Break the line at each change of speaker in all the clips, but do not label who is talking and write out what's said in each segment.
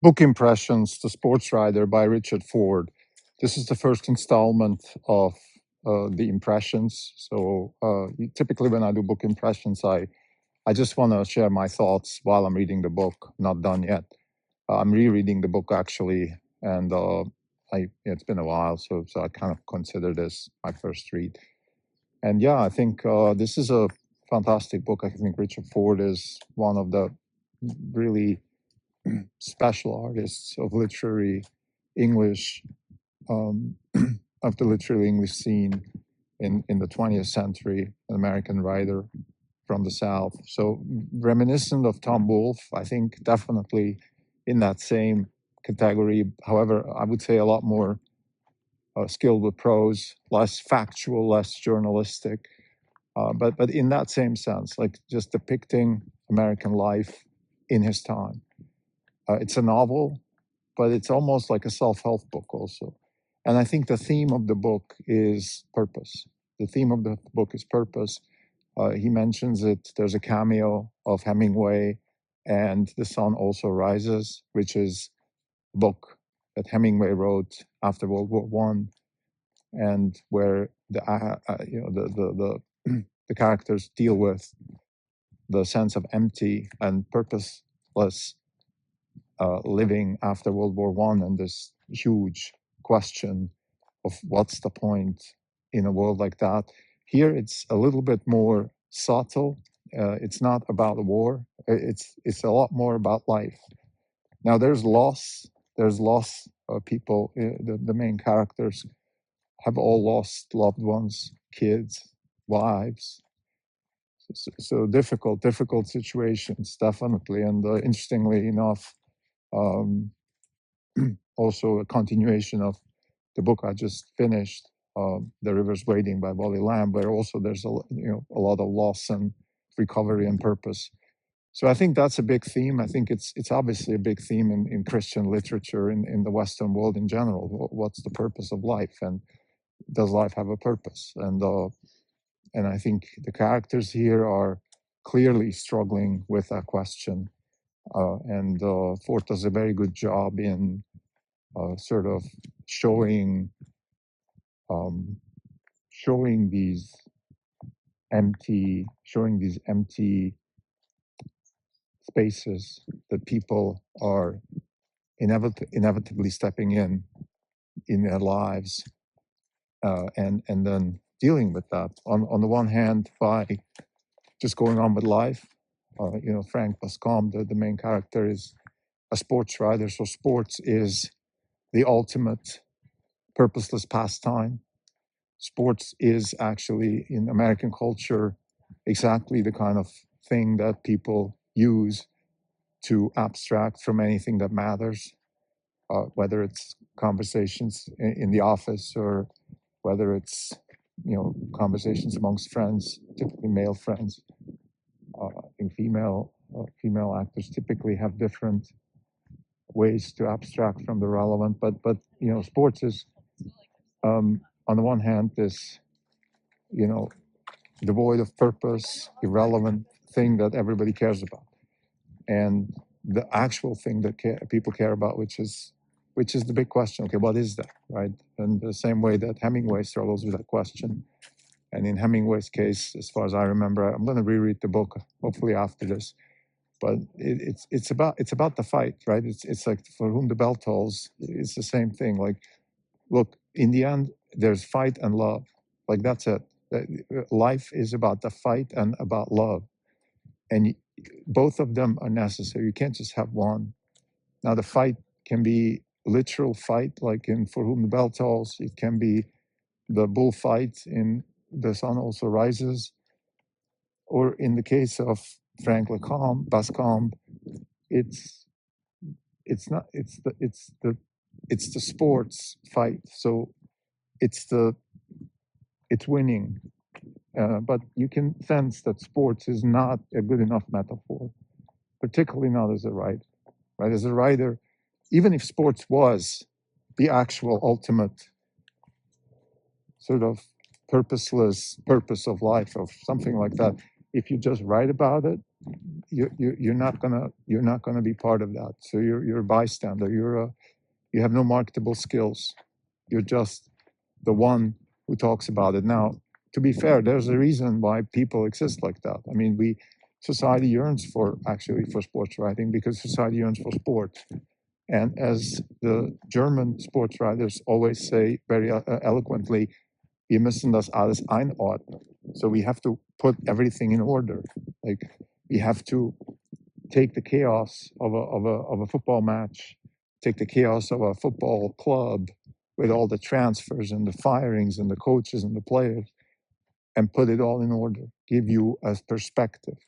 Book Impressions, The Sportswriter by Richard Ford. This is the first installment of the impressions. So typically when I do book impressions, I just want to share my thoughts while I'm reading the book. Not done yet. I'm rereading the book actually, and it's been a while, so I kind of consider this my first read. And yeah, I think this is a fantastic book. I think Richard Ford is one of the really special artists of literary English, of the literary English scene in the 20th century, an American writer from the South. So reminiscent of Tom Wolfe, I think definitely in that same category. However, I would say a lot more skilled with prose, less factual, less journalistic, but in that same sense, like just depicting American life in his time. It's a novel, but it's almost like a self-help book also. And I think the theme of the book is purpose. The theme of the book is purpose. He mentions it. There's a cameo of Hemingway and The Sun Also Rises, which is a book that Hemingway wrote after World War One, and where the characters deal with the sense of empty and purposeless living after World War One, and this huge question of what's the point in a world like that. Here, it's a little bit more subtle. It's not about the war. It's a lot more about life. Now, there's loss. There's loss. People, the main characters, have all lost loved ones, kids, wives. So difficult situations, definitely. And interestingly enough, um, also a continuation of the book I just finished, "The River's Waiting" by Wally Lamb, where also there's a lot of loss and recovery and purpose. So I think that's a big theme. I think it's obviously a big theme in Christian literature in the Western world in general. What's the purpose of life, and does life have a purpose? And I think the characters here are clearly struggling with that question. And Ford does a very good job in sort of showing um, showing these empty spaces that people are inevitably stepping in their lives, and then dealing with that on the one hand by just going on with life. Frank Bascom, the main character, is a sports writer, so sports is the ultimate purposeless pastime. Sports is actually, in American culture, exactly the kind of thing that people use to abstract from anything that matters, whether it's conversations in the office or whether it's conversations amongst friends, typically male friends. I think female actors typically have different ways to abstract from the relevant, but sports is, on the one hand, this devoid of purpose, irrelevant thing that everybody cares about, and the actual thing that people care about, which is the big question. Okay, what is that, right? And the same way that Hemingway struggles with that question. And in Hemingway's case, as far as I remember, I'm going to reread the book hopefully after this, but it's about the fight, right? It's like For Whom the Bell Tolls. It's the same thing. Like, look, in the end, there's fight and love. Like, that's it. Life is about the fight and about love, and both of them are necessary. You can't just have one. Now, the fight can be literal fight, like in For Whom the Bell Tolls. It can be the bullfight in The Sun Also Rises, or in the case of Frank Bascom, it's not it's the sports fight. So it's winning, but you can sense that sports is not a good enough metaphor, particularly not as a writer. Right, as a writer, even if sports was the actual ultimate sort of purposeless purpose of life, or something like that, if you just write about it, you're not gonna be part of that. So you're a bystander. You have no marketable skills. You're just the one who talks about it. Now, to be fair, there's a reason why people exist like that. I mean, society yearns for sports writing because society yearns for sport. And as the German sports writers always say very eloquently, wir müssen das alles einordnen. So we have to put everything in order. Like we have to take the chaos of a football match, take the chaos of a football club with all the transfers and the firings and the coaches and the players, and put it all in order, give you a perspective.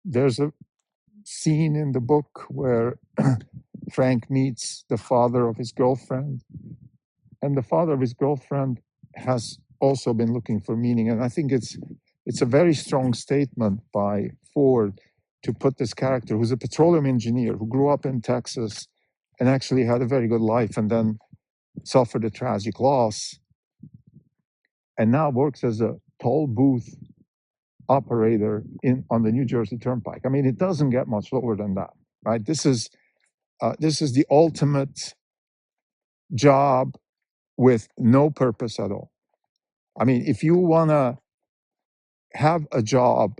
There's a scene in the book where Frank meets the father of his girlfriend, and the father of his girlfriend has also been looking for meaning. And I think it's a very strong statement by Ford to put this character, who's a petroleum engineer, who grew up in Texas and actually had a very good life and then suffered a tragic loss, and now works as a toll booth operator on the New Jersey Turnpike. I mean, it doesn't get much lower than that, right? This is the ultimate job with no purpose at all. I mean, if you want to have a job,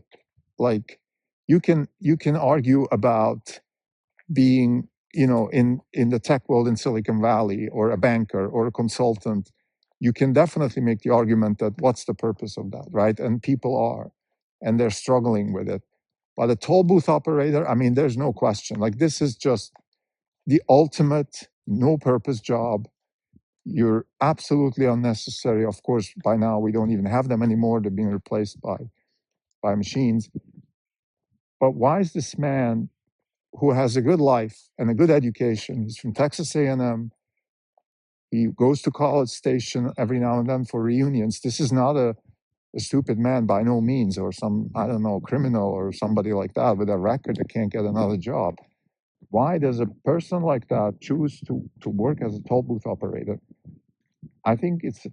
like you can argue about being, in the tech world in Silicon Valley, or a banker or a consultant. You can definitely make the argument that what's the purpose of that, right? And people are, and they're struggling with it. But a toll booth operator, I mean, there's no question. Like, this is just the ultimate no purpose job. You're absolutely unnecessary. Of course, by now we don't even have them anymore. They're being replaced by machines. But why is this man, who has a good life and a good education, he's from Texas A&M, he goes to College Station every now and then for reunions. This is not a stupid man by no means, or some, I don't know, criminal or somebody like that with a record that can't get another job. Why does a person like that choose to work as a toll booth operator? I think it's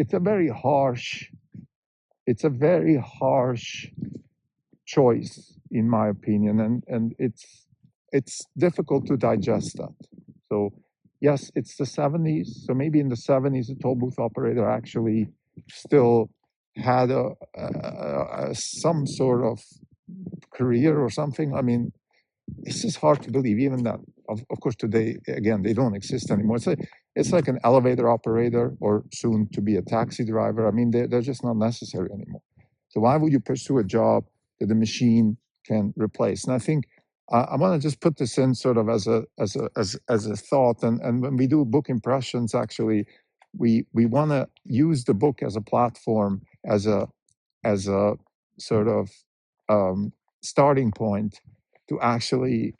a very harsh choice, in my opinion, and it's difficult to digest that. So yes, it's the 70s. So maybe in the 70s, the toll booth operator actually still had some sort of career or something. I mean, it's just hard to believe, even that. Of course, today, again, they don't exist anymore. It's like an elevator operator, or soon to be a taxi driver. I mean, they're just not necessary anymore. So why would you pursue a job that the machine can replace? And I think I want to just put this in sort of as a thought. And when we do book impressions, actually, we want to use the book as a platform, as a sort of starting point to actually,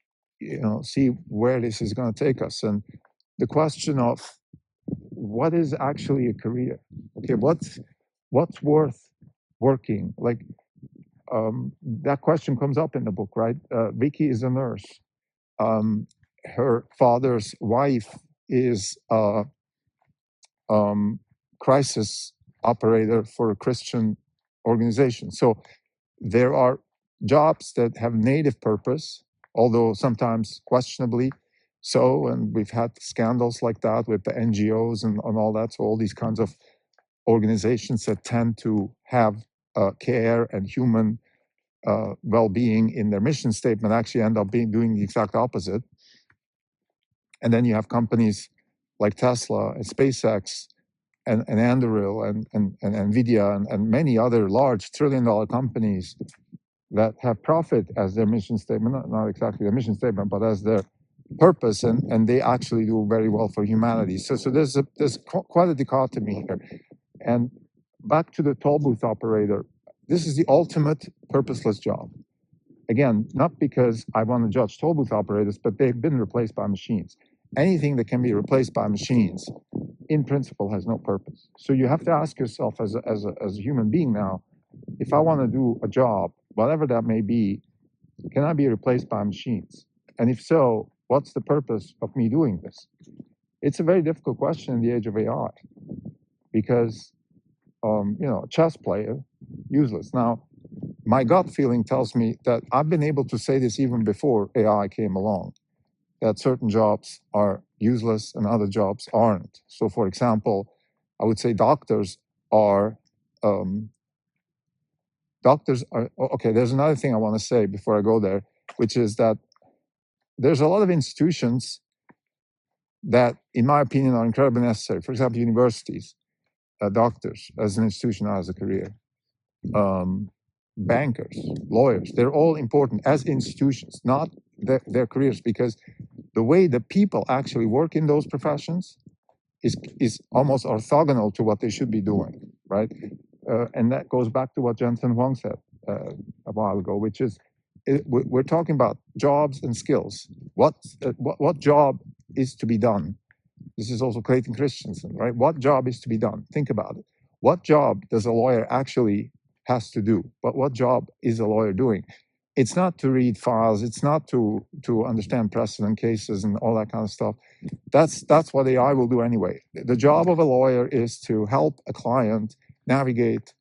see where this is going to take us. And the question of what is actually a career? Okay, what's worth working? Like, that question comes up in the book, right? Vicky is a nurse. Her father's wife is a crisis operator for a Christian organization. So there are jobs that have native purpose, although sometimes questionably so. And we've had scandals like that with the NGOs and all that. So all these kinds of organizations that tend to have care and human well-being in their mission statement actually end up doing the exact opposite. And then you have companies like Tesla and SpaceX and Anduril and NVIDIA and many other large trillion-dollar companies that have profit as their mission statement, not exactly their mission statement, but as their purpose, and they actually do very well for humanity. So there's quite a dichotomy here. And back to the toll booth operator, this is the ultimate purposeless job. Again, not because I want to judge toll booth operators, but they've been replaced by machines. Anything that can be replaced by machines, in principle, has no purpose. So you have to ask yourself as a human being now, if I want to do a job, whatever that may be, can I be replaced by machines? And if so, what's the purpose of me doing this? It's a very difficult question in the age of AI, because a chess player Useless. Now, my gut feeling tells me that I've been able to say this even before AI came along, that certain jobs are useless and other jobs aren't. So, for example, I would say doctors are. Okay. There's another thing I want to say before I go there, which is that there's a lot of institutions that, in my opinion, are incredibly necessary. For example, universities, doctors as an institution, as a career, um, bankers, lawyers. They're all important as institutions, not their careers, because the way the people actually work in those professions is almost orthogonal to what they should be doing, right? And that goes back to what Jensen Huang said a while ago, which is we're talking about jobs and skills. What job is to be done? This is also Clayton Christensen, right? What job is to be done? Think about it. What job does a lawyer actually has to do? But what job is a lawyer doing? It's not to read files. It's not to understand precedent cases and all that kind of stuff. That's what AI will do anyway. The job of a lawyer is to help a client navigate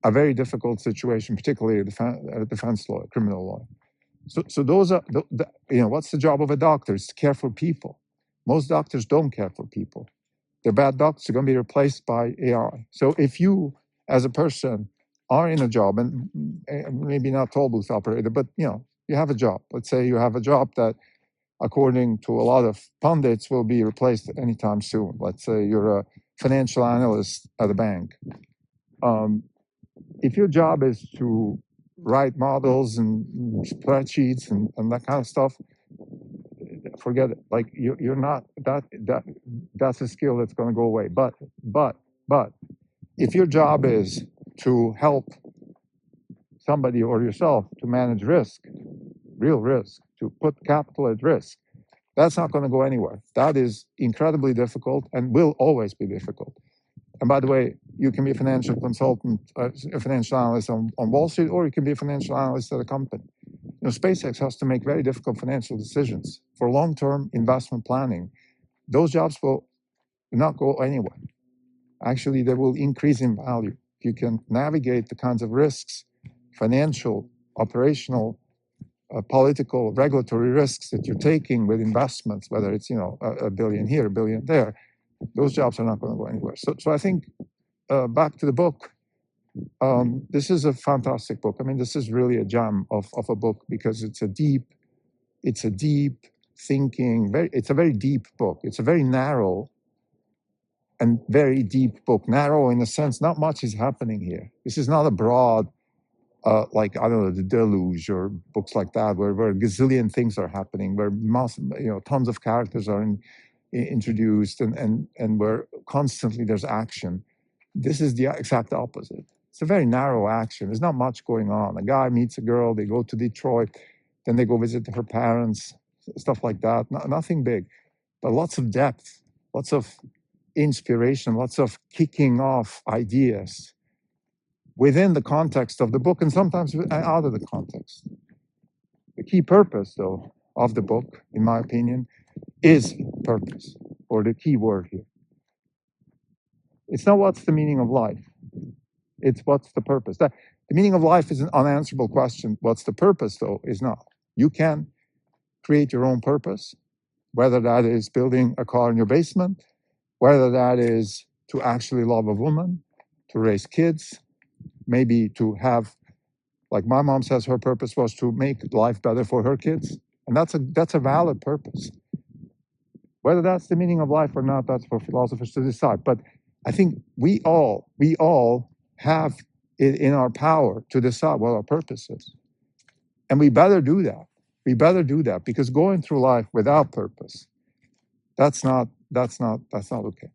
a very difficult situation, particularly a defense lawyer, criminal lawyer. So those are what's the job of a doctor? It's to care for people. Most doctors don't care for people. They're bad doctors. They're going to be replaced by AI. So if you, as a person, are in a job, and maybe not toll booth operator, but you have a job. Let's say you have a job that, according to a lot of pundits, will be replaced anytime soon. Let's say you're a financial analyst at a bank. If your job is to write models and spreadsheets and that kind of stuff, forget it. Like you're not that's a skill that's going to go away. But if your job is to help somebody or yourself to manage risk, real risk, to put capital at risk, that's not going to go anywhere. That is incredibly difficult and will always be difficult. And by the way, you can be a financial consultant, a financial analyst on Wall Street, or you can be a financial analyst at a company. SpaceX has to make very difficult financial decisions for long-term investment planning. Those jobs will not go anywhere. Actually, they will increase in value. If you can navigate the kinds of risks, financial, operational, political, regulatory risks that you're taking with investments, whether it's a billion here, a billion there, those jobs are not going to go anywhere. So I think back to the book. This is a fantastic book. I mean, this is really a gem of a book because it's a deep thinking. It's a very deep book. It's a very narrow and very deep book. Narrow in the sense, not much is happening here. This is not a broad, like, I don't know, The Deluge or books like that, where a gazillion things are happening, where tons of characters are introduced and where constantly there's action. This is the exact opposite. It's a very narrow action. There's not much going on. A guy meets a girl, they go to Detroit, then they go visit her parents, stuff like that. Nothing big, but lots of depth, lots of inspiration, lots of kicking off ideas within the context of the book and sometimes out of the context. The key purpose, though, of the book, in my opinion, is purpose, or the key word here. It's not what's the meaning of life. It's what's the purpose. The meaning of life is an unanswerable question. What's the purpose, though, is not. You can create your own purpose, whether that is building a car in your basement, whether that is to actually love a woman, to raise kids, maybe to have, like my mom says, her purpose was to make life better for her kids. And that's a valid purpose. Whether that's the meaning of life or not, that's for philosophers to decide. But I think we all have it in our power to decide what our purpose is. And we better do that. We better do that, because going through life without purpose, that's not okay.